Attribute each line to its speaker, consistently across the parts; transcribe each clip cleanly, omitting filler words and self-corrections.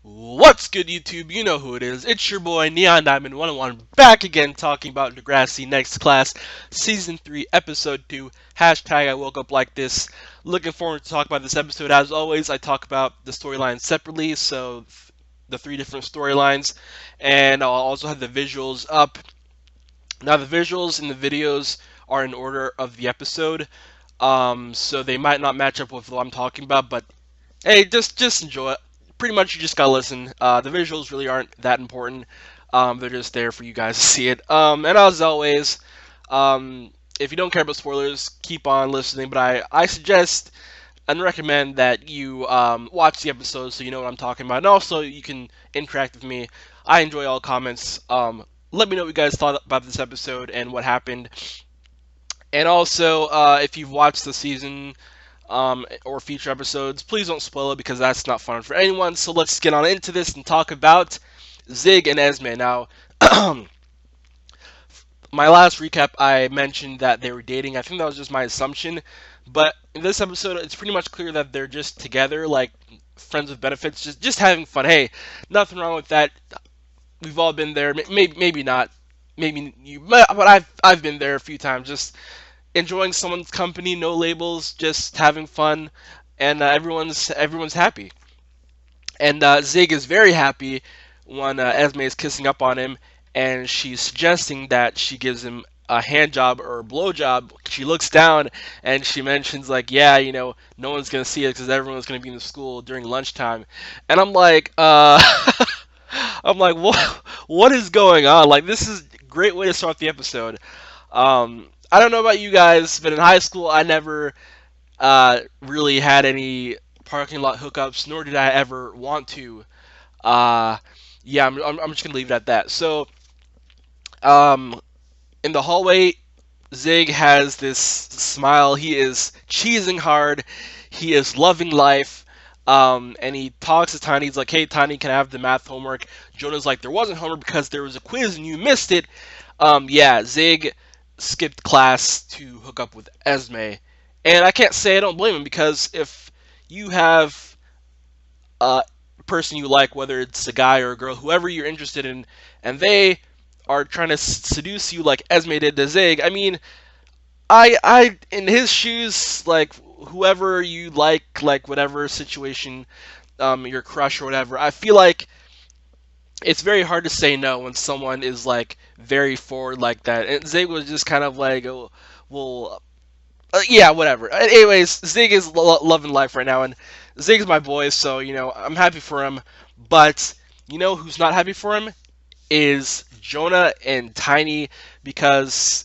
Speaker 1: What's good, YouTube? You know who it is. It's your boy Neon Diamond 101 back again talking about Degrassi Next Class Season 3 Episode 2. Hashtag I woke up like this. Looking forward to talk about this episode. As always, I talk about the storylines separately, so the three different storylines, and I'll also have the visuals up. Now, the visuals and the videos are in order of the episode, so they might not match up with what I'm talking about, but hey, just enjoy it. Pretty much, you just gotta listen. The visuals really aren't that important. They're just there for you guys to see it. And as always, if you don't care about spoilers, keep on listening. But I suggest and recommend that you watch the episode so you know what I'm talking about, and also you can interact with me. I enjoy all comments. Let me know what you guys thought about this episode and what happened. And also, if you've watched the season or future episodes, please don't spoil it because that's not fun for anyone. So let's get on into this and talk about Zig and Esme. Now, my last recap, I mentioned that they were dating. I think that was just my assumption. But in this episode, it's pretty much clear that they're just together, like friends with benefits, just having fun. Hey, nothing wrong with that. We've all been there. Maybe not. Maybe you, but I've been there a few times. Just enjoying someone's company, no labels, just having fun, and everyone's happy. And Zig is very happy when Esme is kissing up on him, and she's suggesting that she gives him a hand job or a blow job. She looks down and she mentions like, yeah, no one's gonna see it because everyone's gonna be in the school during lunchtime. And I'm like, I'm like, what is going on? Like, this is a great way to start the episode. I don't know about you guys, but in high school, I never really had any parking lot hookups, nor did I ever want to. Uh, yeah, I'm just gonna leave it at that. So, um, in the hallway, Zig has this smile. He is cheesing hard. He is loving life. And he talks to Tiny. He's like, "Hey, Tiny, can I have the math homework?" Jonah's like, "There wasn't homework because there was a quiz and you missed it." Yeah, Zig skipped class to hook up with Esme, and I can't say I don't blame him because if you have a person you like, whether it's a guy or a girl, whoever you're interested in, and they are trying to seduce you like Esme did to Zig, I mean, I in his shoes, like whoever you like whatever situation, your crush or whatever, I feel like it's very hard to say no when someone is like very forward like that. And Zig was just kind of like, oh, well, yeah, whatever. Anyways, Zig is loving life right now, and Zig's my boy, so I'm happy for him. But who's not happy for him is Jonah and Tiny because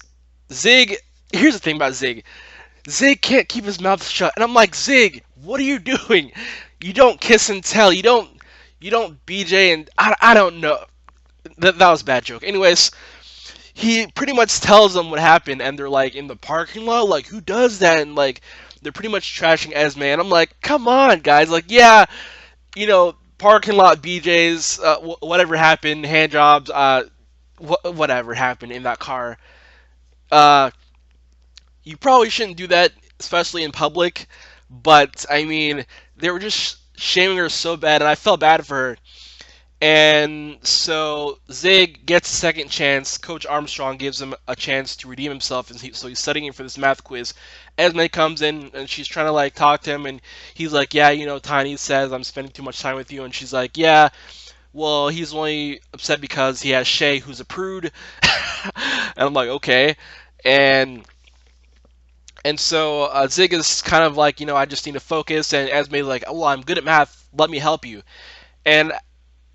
Speaker 1: Zig. Here's the thing about Zig. Zig can't keep his mouth shut, and I'm like, Zig, what are you doing? You don't kiss and tell. You don't BJ, and I don't know. That was a bad joke. Anyways, he pretty much tells them what happened, and they're like in the parking lot, like who does that? And like they're pretty much trashing Esme, and I'm like, come on, guys, like yeah, parking lot BJ's, whatever happened, hand jobs, whatever happened in that car. Uh, you probably shouldn't do that, especially in public. But I mean, they were just shaming her so bad, and I felt bad for her. And so Zig gets a second chance. Coach Armstrong gives him a chance to redeem himself, and so he's studying for this math quiz. Esme comes in and she's trying to like talk to him, and he's like, "Yeah, Tiny says I'm spending too much time with you," and she's like, "Yeah, well, he's only upset because he has Shay, who's a prude." And I'm like, "Okay," and so Zig is kind of like, I just need to focus, and Esme's like, "Well, I'm good at math. Let me help you." And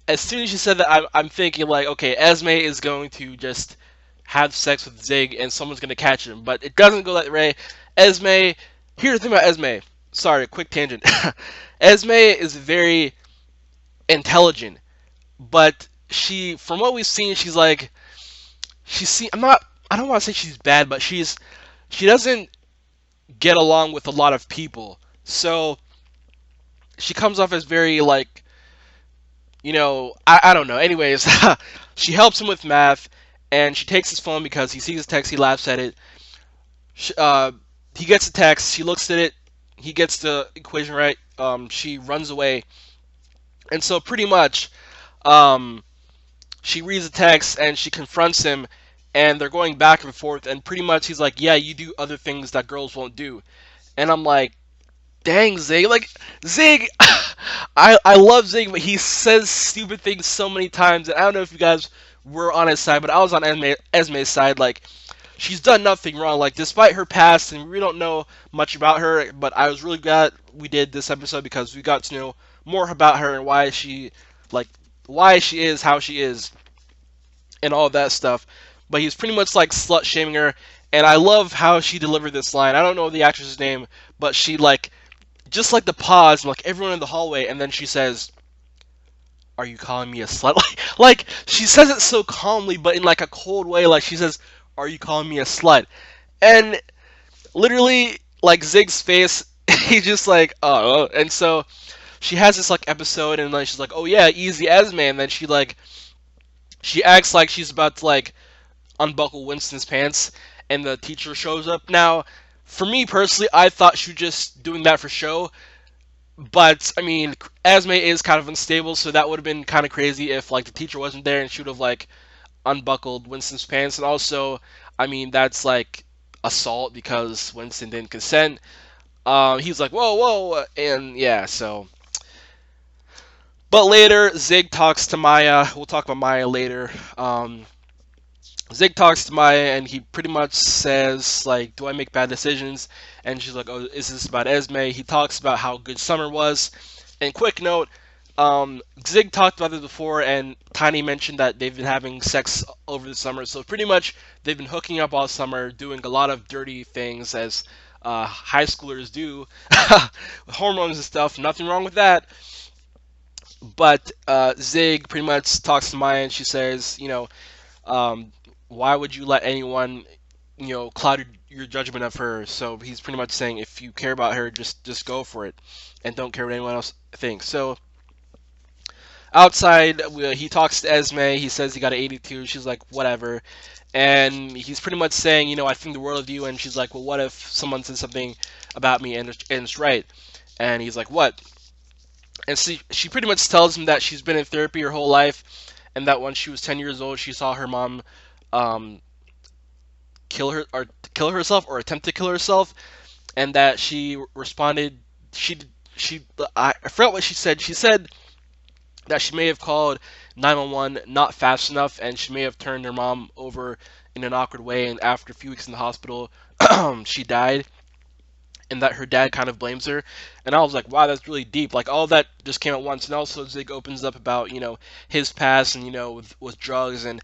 Speaker 1: as soon as she said that, I'm thinking like, okay, Esme is going to just have sex with Zig and someone's going to catch him. But it doesn't go that way. Esme, here's the thing about Esme. Sorry, quick tangent. Esme is very intelligent, but from what we've seen, she's like, I'm not, I don't want to say she's bad, but she doesn't get along with a lot of people. So she comes off as very like, I don't know. Anyways, she helps him with math, and she takes his phone because he sees his text. He laughs at it. Sh he gets a text. She looks at it. He gets the equation right. She runs away, And so pretty much, um, she reads the text and she confronts him, and they're going back and forth. And pretty much he's like, "Yeah, you do other things that girls won't do." And I'm like, "Dang, Zig! Like Zig, I love Zig, but he says stupid things so many times. And I don't know if you guys were on his side, but I was on Esme's side. Like she's done nothing wrong. Like despite her past, and we don't know much about her, but I was really glad we did this episode because we got to know more about her and like, why she is how she is and all that stuff. But he's pretty much like slut shaming her, and I love how she delivered this line. I don't know the actress's name, but she like just like the pause and like everyone in the hallway, and then she says, "Are you calling me a slut?" Like she says it so calmly, but in like a cold way. Like she says, "Are you calling me a slut?" And literally, like Zig's face, he's just like, "Oh." And so she has this like episode, and then she's like, "Oh yeah, easy Esme," and then she acts like she's about to like unbuckle Winston's pants, and the teacher shows up. Now, for me personally, I thought she was just doing that for show, but I mean, Esme is kind of unstable, so that would have been kind of crazy if like the teacher wasn't there and she would have like unbuckled Winston's pants. And also, I mean, that's like assault because Winston didn't consent. He's like, "Whoa, whoa," and yeah, so. But later, Zig talks to Maya. We'll talk about Maya later. Zig talks to Maya, and he pretty much says, like, "Do I make bad decisions?" And she's like, "Oh, is this about Esme?" He talks about how good summer was. And quick note, Zig talked about this before, and Tiny mentioned that they've been having sex over the summer. So pretty much, they've been hooking up all summer, doing a lot of dirty things as high schoolers do, hormones and stuff. Nothing wrong with that. But Zig pretty much talks to Maya, and she says, um, why would you let anyone, cloud your judgment of her? So he's pretty much saying, if you care about her, just go for it, and don't care what anyone else thinks. So outside, he talks to Esme. He says he got an 82. She's like, whatever. And he's pretty much saying, I think the world of you. And she's like, well, what if someone says something about me and it's right? And he's like, what? And she pretty much tells him that she's been in therapy her whole life, and that when she was 10 years old, she saw her mom um, kill herself or attempt to kill herself, and that she responded. She she I forgot what she said. She said that she may have called 911 not fast enough, and she may have turned her mom over in an awkward way. And after a few weeks in the hospital, she died, and that her dad kind of blames her. And I was like, wow, that's really deep. Like all that just came at once. And also Zig opens up about his past and with drugs, and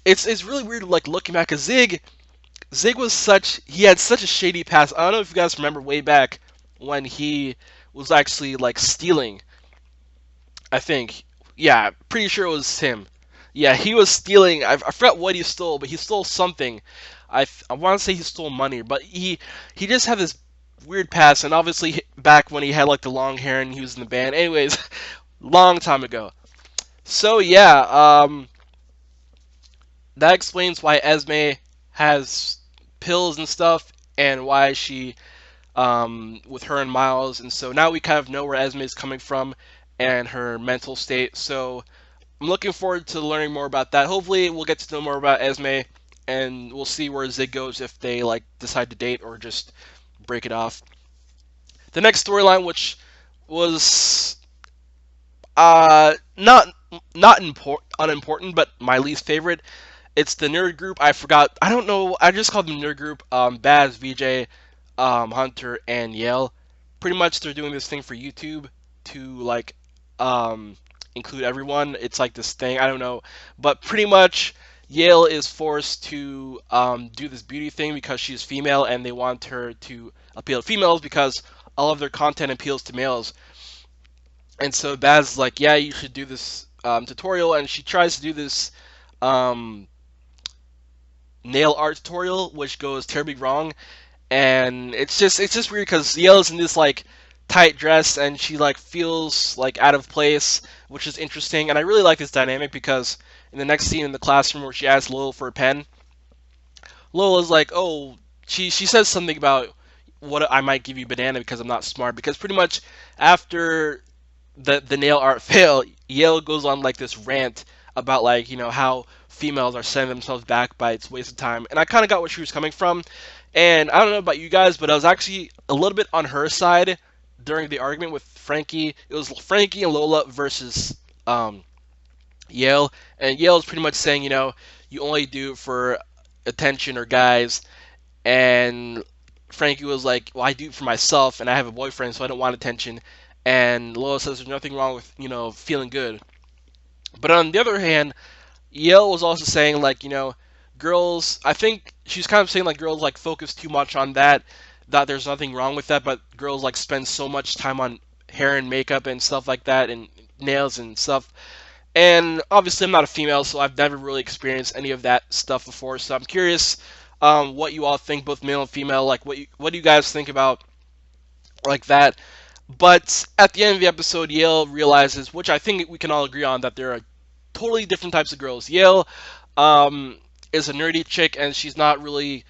Speaker 1: it's really weird like looking back. Cause Zig was he had such a shady past. I don't know if you guys remember way back when he was actually like stealing. I think, yeah, pretty sure it was him. Yeah, he was stealing. I forgot what he stole, but he stole something. I want to say he stole money, but he just had this weird past, and obviously back when he had like the long hair and he was in the band. Anyways, long time ago. So yeah, that explains why Esme has pills and stuff, and why she with her and Miles. And so now we kind of know where Esme is coming from and her mental state. So I'm looking forward to learning more about that. Hopefully, we'll get to know more about Esme, and we'll see where Zig goes if they like decide to date or just break it off. The next storyline, which was not unimportant, but my least favorite. It's the nerd group. I forgot. I don't know. I just called them nerd group. Baz, VJ, Hunter, and Yael. Pretty much, they're doing this thing for YouTube to like um, include everyone. It's like this thing. I don't know, but pretty much, Yael is forced to do this beauty thing because she's female, and they want her to appeal to females because all of their content appeals to males. And so Baz is like, yeah, you should do this tutorial, and she tries to do this um, nail art tutorial, which goes terribly wrong. And it's just weird because Yale's in this like tight dress, and she like feels like out of place, which is interesting. And I really like this dynamic because in the next scene in the classroom where she asks Lowell for a pen, Lowell is like, oh, she says something about what I might give you banana because I'm not smart. Because pretty much after the nail art fail, Yale goes on like this rant about like how females are setting themselves back by its waste of time, and I kind of got where she was coming from. And I don't know about you guys, but I was actually a little bit on her side during the argument with Frankie. It was Frankie and Lola versus Yale, and Yale is pretty much saying, you only do it for attention or guys, and Frankie was like, well, I do it for myself, and I have a boyfriend, so I don't want attention. And Lola says there's nothing wrong with feeling good. But on the other hand, Yale was also saying like girls. I think she's kind of saying like girls like focus too much on that. That there's nothing wrong with that, but girls like spend so much time on hair and makeup and stuff like that, and nails and stuff. And obviously, I'm not a female, so I've never really experienced any of that stuff before. So I'm curious what you all think, both male and female. Like, what do you guys think about like that? But at the end of the episode, Yale realizes, which I think we can all agree on, that there are totally different types of girls. Yale is a nerdy chick, and she's not really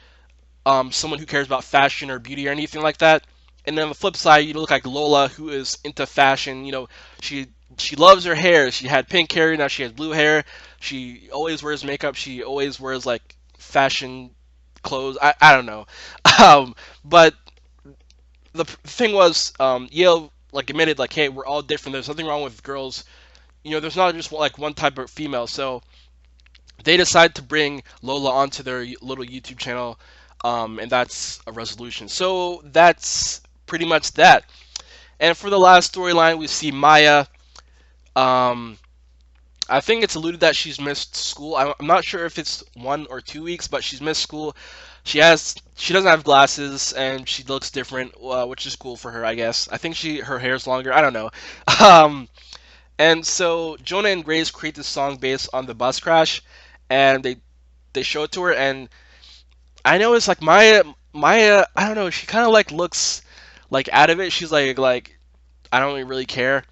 Speaker 1: someone who cares about fashion or beauty or anything like that. And then on the flip side, you look like Lola, who is into fashion. She she loves her hair. She had pink hair, now she has blue hair. She always wears makeup. She always wears like fashion clothes. I don't know, but the thing was, Yale like admitted like, hey, we're all different. There's nothing wrong with girls. There's not just like one type of female. So they decide to bring Lola onto their little YouTube channel, and that's a resolution. So that's pretty much that. And for the last storyline, we see Maya. Um, I think it's alluded that she's missed school. I'm not sure if it's 1 or 2 weeks, but she's missed school. She doesn't have glasses and she looks different, which is cool for her, I guess. I think her hair's longer. I don't know. Um, and so Jonah and Grace create this song based on the bus crash, and they show it to her, and I know it's like Maya. I don't know. She kind of like looks like out of it. She's like I don't really care.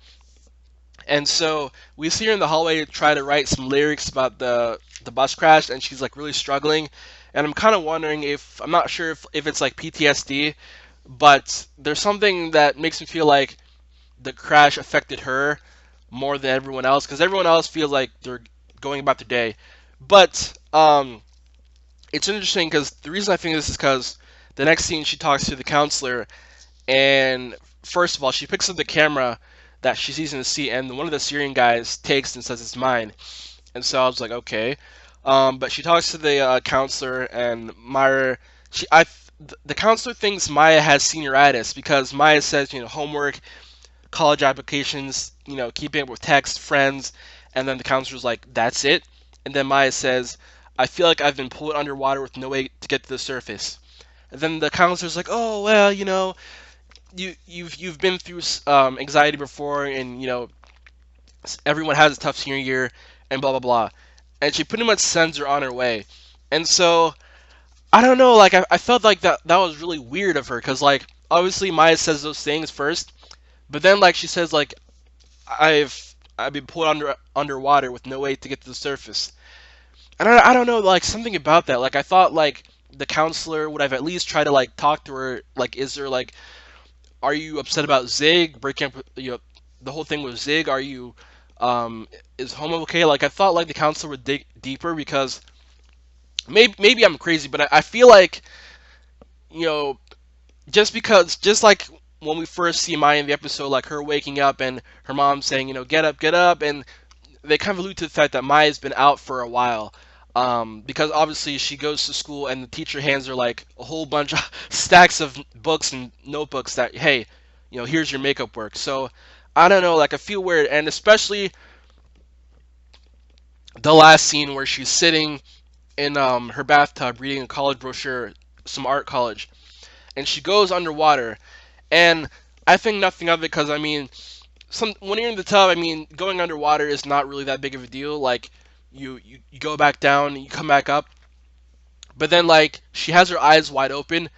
Speaker 1: And so we see her in the hallway try to write some lyrics about the bus crash, and she's like really struggling. And I'm kind of wondering if I'm not sure if it's like PTSD, but there's something that makes me feel like the crash affected her more than everyone else, because everyone else feels like they're going about their day. But it's interesting because the reason I think this is because the next scene she talks to the counselor, and first of all she picks up the camera that she sees in the seat, and one of the Syrian guys takes and says it's mine. And so I was like, okay. But she talks to the counselor, and Maya, the counselor thinks Maya has senioritis because Maya says, homework, college applications, keeping up with text, friends, and then the counselor's like, that's it. And then Maya says, I feel like I've been pulled underwater with no way to get to the surface. And then the counselor's like, oh well, you've been through anxiety before, and everyone has a tough senior year, and blah blah blah. And she pretty much sends her on her way. And so I don't know, like I felt like that was really weird of her, because like obviously Maya says those things first, but then like she says like I've been pulled underwater with no way to get to the surface. And I don't know, like something about that. Like I thought like the counselor would have at least tried to like talk to her, like is there like, are you upset about Zig breaking up? The whole thing with Zig. Are you, is home okay? Like I thought, like the counselor would dig deeper, because maybe I'm crazy, but I feel like you know just like when we first see Maya in the episode, like her waking up and her mom saying, get up, and they kind of allude to the fact that Maya's been out for a while. Because obviously she goes to school and the teacher hands her like a whole bunch of stacks of books and notebooks that, hey, here's your makeup work. So I don't know, like I feel weird, and especially the last scene where she's sitting in her bathtub reading a college brochure, some art college, and she goes underwater, and I think nothing of it, because I mean, when you're in the tub, I mean, going underwater is not really that big of a deal. Like you go back down, and you come back up, but then like she has her eyes wide open,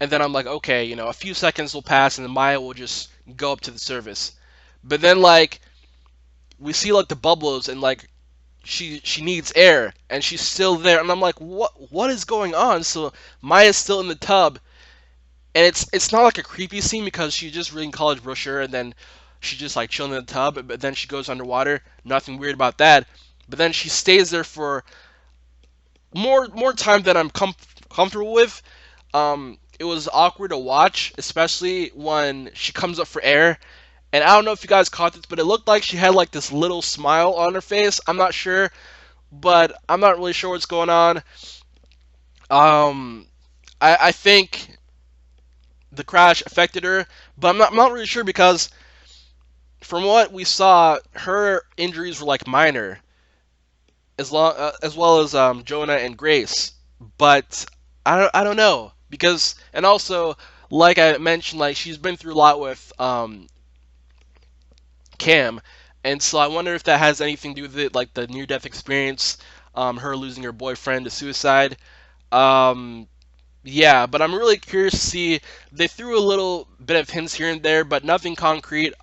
Speaker 1: and then I'm like, okay, a few seconds will pass, and then Maya will just go up to the surface. But then like we see like the bubbles, and like she needs air, and she's still there, and I'm like, what is going on? So Maya's still in the tub, and it's not like a creepy scene because she's just reading college brochure, and then she's just like chilling in the tub, but then she goes underwater. Nothing weird about that. But then she stays there for more time than I'm comfortable with. It was awkward to watch, especially when she comes up for air. And I don't know if you guys caught this, but it looked like she had like this little smile on her face. I'm not sure, but I'm not really sure what's going on. Um, I think the crash affected her, but I'm not really sure because from what we saw, her injuries were like minor, as well as Jonah and Grace. But I don't know because, and also like I mentioned, like she's been through a lot with Cam, and so I wonder if that has anything to do with it, like the near death experience, her losing her boyfriend to suicide. Um, Yeah, but I'm really curious to see. They threw a little bit of hints here and there, but nothing concrete.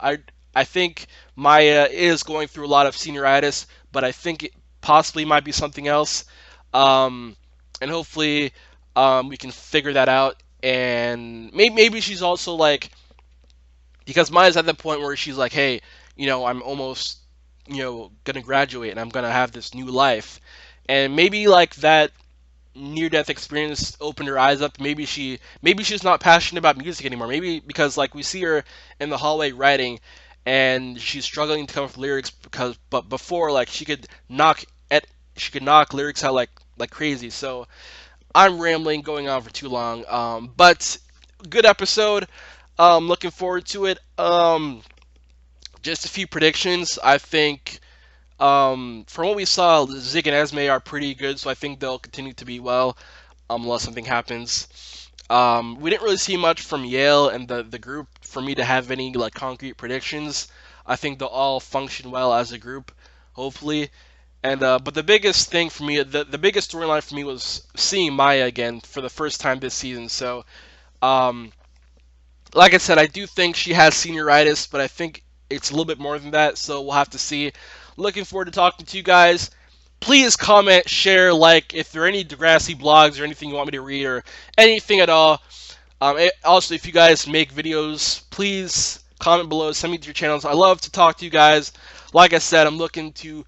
Speaker 1: I think Maya is going through a lot of senioritis, but I think it possibly might be something else. Um, and hopefully, we can figure that out. And maybe she's also like, because Maya's at the point where she's like, hey, I'm almost, gonna graduate and I'm gonna have this new life, and maybe like that near death experience opened her eyes up. Maybe she's not passionate about music anymore. Maybe because like we see her in the hallway writing and she's struggling to come up with lyrics but before like at she could knock lyrics out like crazy. So I'm rambling going on for too long. But good episode. Looking forward to it. Just a few predictions. I think from what we saw, Zig and Esme are pretty good, so I think they'll continue to be well, unless something happens. We didn't really see much from Yael and the group for me to have any like concrete predictions. I think they'll all function well as a group, hopefully. And but the biggest thing for me, the biggest storyline for me was seeing Maya again for the first time this season. So, um, like I said, I do think she has senioritis, but I think it's a little bit more than that, so we'll have to see. Looking forward to talking to you guys. Please comment, share, like, if there are any Degrassi blogs or anything you want me to read or anything at all. Also, if you guys make videos, please comment below, send me to your channels. I love to talk to you guys. Like I said, I'm looking to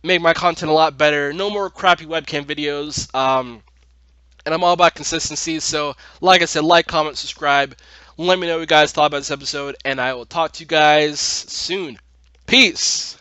Speaker 1: make my content a lot better. No more crappy webcam videos. And I'm all about consistency. So, like I said, like, comment, subscribe. Let me know what you guys thought about this episode, and I will talk to you guys soon. Peace.